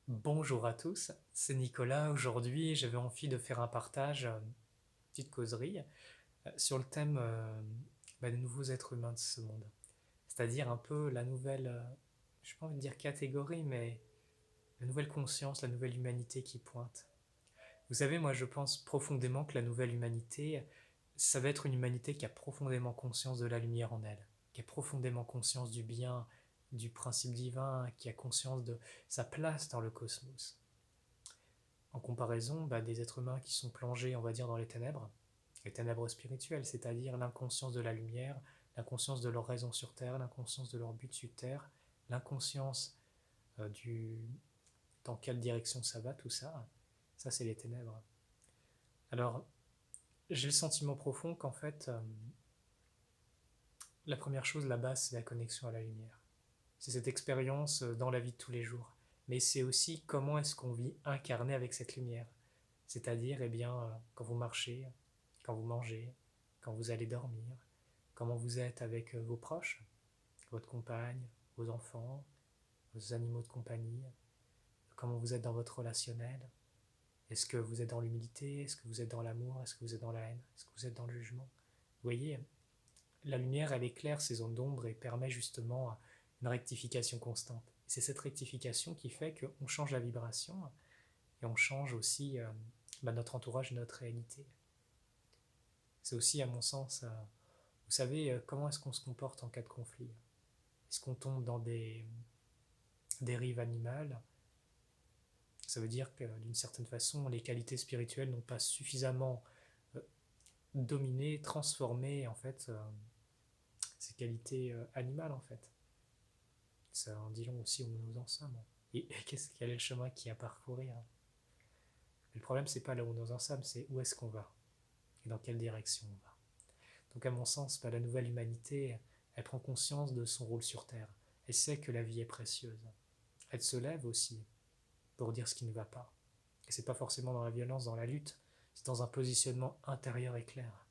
Bonjour à tous, c'est Nicolas. Aujourd'hui, j'avais envie de faire un partage, une petite causerie, sur le thème des nouveaux êtres humains de ce monde. C'est-à-dire un peu la nouvelle, je n'ai pas envie de dire catégorie, mais la nouvelle conscience, la nouvelle humanité qui pointe. Vous savez, moi je pense profondément que la nouvelle humanité, ça va être une humanité qui a profondément conscience de la lumière en elle, qui a profondément conscience du bien, du principe divin, qui a conscience de sa place dans le cosmos. En comparaison des êtres humains qui sont plongés, on va dire, dans les ténèbres spirituelles, c'est-à-dire l'inconscience de la lumière, l'inconscience de leur raison sur Terre, l'inconscience de leur but sur Terre, l'inconscience du dans quelle direction ça va, tout ça, ça c'est les ténèbres. Alors, j'ai le sentiment profond qu'en fait, la première chose, la base, c'est la connexion à la lumière. C'est cette expérience dans la vie de tous les jours. Mais c'est aussi comment est-ce qu'on vit incarné avec cette lumière. C'est-à-dire, eh bien, quand vous marchez, quand vous mangez, quand vous allez dormir, comment vous êtes avec vos proches, votre compagne, vos enfants, vos animaux de compagnie, comment vous êtes dans votre relationnel. Est-ce que vous êtes dans l'humilité? Est-ce que vous êtes dans l'amour? Est-ce que vous êtes dans la haine? Est-ce que vous êtes dans le jugement? Vous voyez, la lumière, elle éclaire ces zones d'ombre et permet justement une rectification constante. C'est cette rectification qui fait qu'on change la vibration et on change aussi notre entourage et notre réalité. C'est aussi, à mon sens, vous savez, comment est-ce qu'on se comporte en cas de conflit? Est-ce qu'on tombe dans des dérives animales? Ça veut dire que d'une certaine façon, les qualités spirituelles n'ont pas suffisamment euh, dominé, transformé en fait ces qualités animales en fait. Ça en dit long aussi où nous en sommes. Et quel est le chemin qui a à parcourir? Mais le problème, c'est pas là où nous en sommes, c'est où est-ce qu'on va et dans quelle direction on va. Donc, à mon sens, la nouvelle humanité, elle prend conscience de son rôle sur Terre. Elle sait que la vie est précieuse. Elle se lève aussi pour dire ce qui ne va pas. Et c'est pas forcément dans la violence, dans la lutte, c'est dans un positionnement intérieur et clair.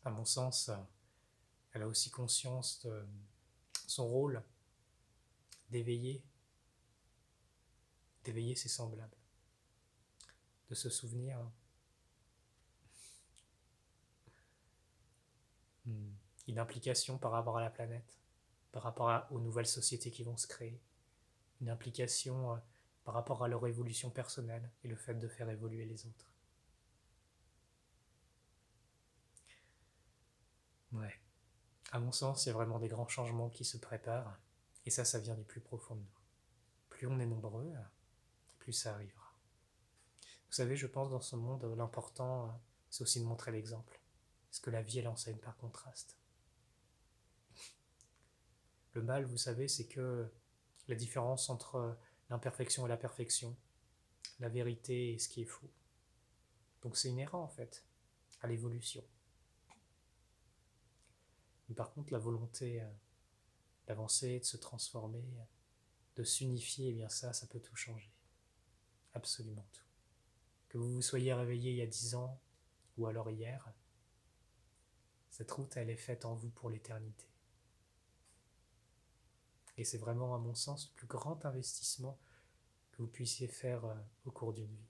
À mon sens, elle a aussi conscience de son rôle d'éveiller, d'éveiller ses semblables, de se souvenir une implication par rapport à la planète, par rapport aux nouvelles sociétés qui vont se créer, une implication par rapport à leur évolution personnelle et le fait de faire évoluer les autres. Ouais. À mon sens, il y a vraiment des grands changements qui se préparent, et ça vient du plus profond de nous. Plus on est nombreux, plus ça arrivera. Vous savez, je pense dans ce monde, l'important, c'est aussi de montrer l'exemple. Parce que la vie, elle enseigne par contraste. Le mal, vous savez, c'est que la différence entre l'imperfection et la perfection, la vérité et ce qui est faux. Donc c'est inhérent en fait à l'évolution. Mais par contre, la volonté d'avancer, de se transformer, de s'unifier, eh bien ça peut tout changer. Absolument tout. Que vous vous soyez réveillé il y a 10 ans ou alors hier, cette route, elle est faite en vous pour l'éternité. Et c'est vraiment, à mon sens, le plus grand investissement que vous puissiez faire au cours d'une vie.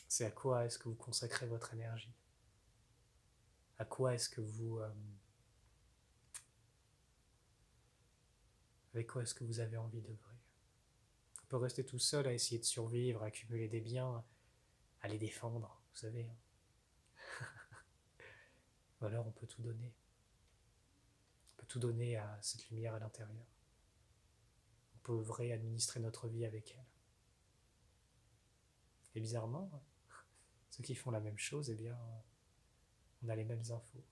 C'est à quoi est-ce que vous consacrez votre énergie? À quoi est-ce que vous... avec quoi est-ce que vous avez envie d'œuvrer? On peut rester tout seul à essayer de survivre, à accumuler des biens, à les défendre, vous savez. Ou alors on peut tout donner. On peut tout donner à cette lumière à l'intérieur. On peut œuvrer, administrer notre vie avec elle. Et bizarrement, ceux qui font la même chose, eh bien, on a les mêmes infos,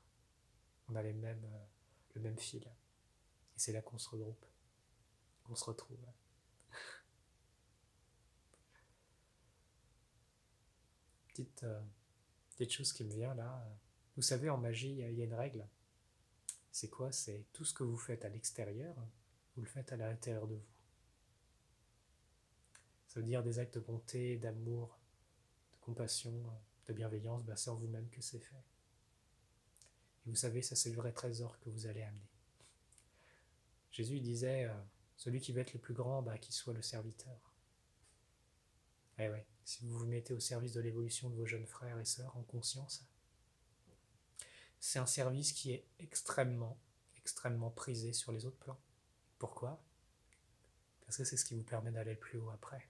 on a le même fil. Et c'est là qu'on se regroupe, qu'on se retrouve. Petite, petite chose qui me vient là. Vous savez, en magie, il y a une règle. C'est quoi? C'est tout ce que vous faites à l'extérieur, vous le faites à l'intérieur de vous. Ça veut dire des actes de bonté, d'amour, de compassion, de bienveillance, c'est en vous-même que c'est fait. Et vous savez, ça c'est le vrai trésor que vous allez amener. Jésus disait, Celui qui veut être le plus grand, qu'il soit le serviteur. Eh ouais, si vous vous mettez au service de l'évolution de vos jeunes frères et sœurs en conscience, c'est un service qui est extrêmement, extrêmement prisé sur les autres plans. Pourquoi? Parce que c'est ce qui vous permet d'aller le plus haut après.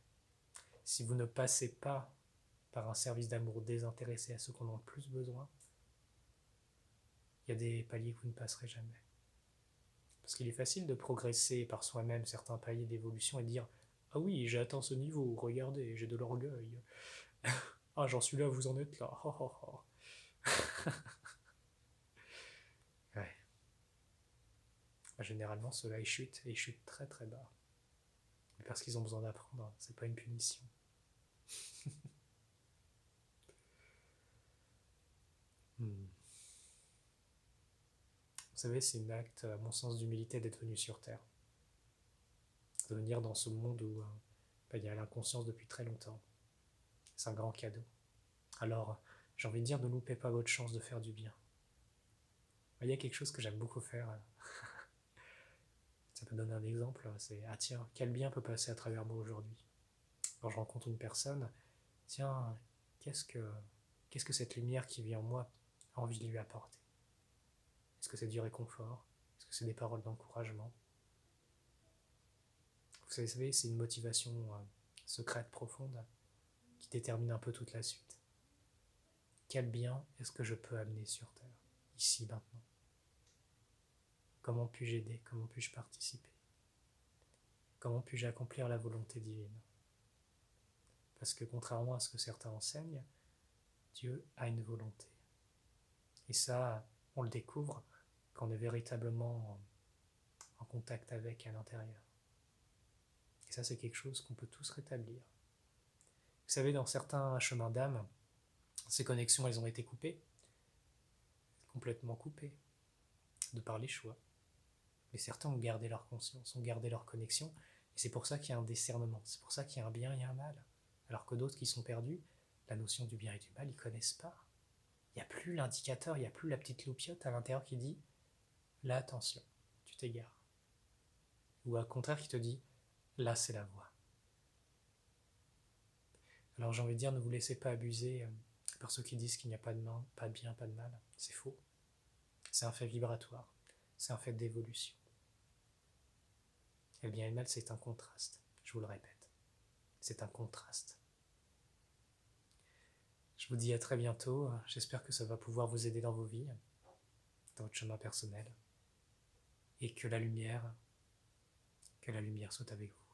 Si vous ne passez pas par un service d'amour désintéressé à ceux qu'on en a le plus besoin, il y a des paliers que vous ne passerez jamais. Parce qu'il est facile de progresser par soi-même certains paliers d'évolution et de dire « Ah oui, j'ai atteint ce niveau, regardez, j'ai de l'orgueil. Ah, j'en suis là, vous en êtes là. Oh, oh, oh. » Ouais. Généralement, ceux-là, ils chutent, et ils chutent très très bas. Mais parce qu'ils ont besoin d'apprendre, c'est pas une punition. Vous savez, c'est un acte, à mon sens, d'humilité d'être venu sur Terre. De venir dans ce monde où il y a l'inconscience depuis très longtemps. C'est un grand cadeau. Alors, j'ai envie de dire, ne loupez pas votre chance de faire du bien. Il y a quelque chose que j'aime beaucoup faire. Ça peut donner un exemple, c'est « Ah tiens, quel bien peut passer à travers moi aujourd'hui ?» Quand je rencontre une personne, tiens, qu'est-ce que cette lumière qui vit en moi a envie de lui apporter? Est-ce que c'est du réconfort? Est-ce que c'est des paroles d'encouragement? Vous savez, c'est une motivation secrète, profonde, qui détermine un peu toute la suite. Quel bien est-ce que je peux amener sur Terre, ici, maintenant? Comment puis-je aider? Comment puis-je participer? Comment puis-je accomplir la volonté divine? Parce que contrairement à ce que certains enseignent, Dieu a une volonté. Et ça, on le découvre quand on est véritablement en contact avec à l'intérieur. Et ça, c'est quelque chose qu'on peut tous rétablir. Vous savez, dans certains chemins d'âme, ces connexions, elles ont été coupées, complètement coupées, de par les choix. Mais certains ont gardé leur conscience, ont gardé leur connexion, et c'est pour ça qu'il y a un discernement, c'est pour ça qu'il y a un bien et un mal. Alors que d'autres qui sont perdus, la notion du bien et du mal, ils ne connaissent pas. Il n'y a plus l'indicateur, il n'y a plus la petite loupiote à l'intérieur qui dit « là, attention, tu t'égares ». Ou au contraire qui te dit « là, c'est la voie ». Alors j'ai envie de dire, ne vous laissez pas abuser par ceux qui disent qu'il n'y a pas de bien, pas de mal. C'est faux. C'est un fait vibratoire, c'est un fait d'évolution. Et le bien et le mal, c'est un contraste, je vous le répète. C'est un contraste. Je vous dis à très bientôt, j'espère que ça va pouvoir vous aider dans vos vies, dans votre chemin personnel, et que la lumière soit avec vous.